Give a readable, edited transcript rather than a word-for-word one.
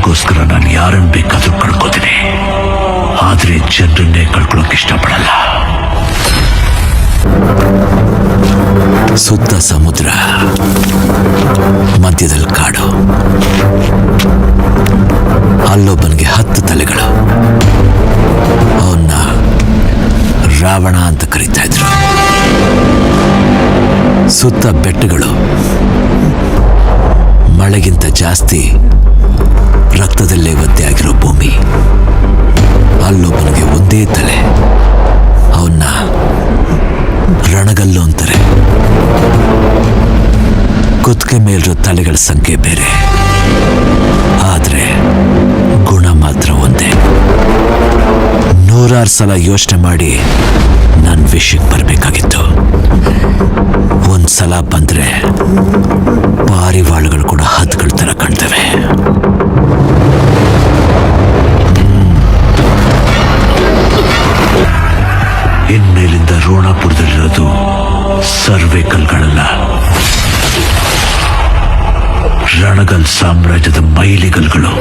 ದುಡ್ಡಿಗೋಸ್ಕರ ನಾನು ಯಾರನ್ನು ಬೇಕಾದ್ರೂ ಕಳ್ಕೋತೀನಿ, ಆದ್ರೆ ಜನರನ್ನೇ ಕಳ್ಕೊಳ್ಳೋಕೆ ಇಷ್ಟಪಡಲ್ಲ. ಸುತ್ತ ಸಮುದ್ರ, ಮಧ್ಯದಲ್ಲಿ ಕಾಡು, ಅಲ್ಲೊಬ್ಬನಿಗೆ 10 ತಲೆಗಳು. ಅವನ್ನ ರಾವಣ ಅಂತ ಕರೀತಾ ಇದ್ರು. ಸುತ್ತ ಬೆಟ್ಟಗಳು, ಮಳೆಗಿಂತ ಜಾಸ್ತಿ ರಕ್ತದಲ್ಲೇ ಒದ್ದೆ ಆಗಿರೋ ಭೂಮಿ. ಅಲ್ಲೊಬ್ಬನಿಗೆ ಒಂದೇ ತಲೆ, ಅವನ್ನ ರಣಗಲ್ಲು ಅಂತಾರೆ. ಕುತ್ತಿಗೆ ಮೇಲಿರೋ ತಲೆಗಳ ಸಂಖ್ಯೆ ಬೇರೆ, ಆದ್ರೆ ಗುಣ ಮಾತ್ರ ಒಂದೇ. 100 ಸಲ ಯೋಚನೆ ಮಾಡಿ ನನ್ನ ವಿಷಯಕ್ಕೆ ಬರಬೇಕಾಗಿತ್ತು. ಒಂದ್ಸಲ ಬಂದ್ರೆ ಪಾರಿವಾಳಗಳು ಕೂಡ ಹದ್ಗಳ ತರ ಕಾಣ್ತವೆ. ಇನ್ಮೇಲಿಂದ ರೋಣಾಪುರದಲ್ಲಿರೋದು ಸರ್ವೇಕಲ್ಗಳಲ್ಲ, ರಣಗಲ್ ಸಾಮ್ರಾಜ್ಯದ ಮೈಲಿಗಲ್ಗಳು.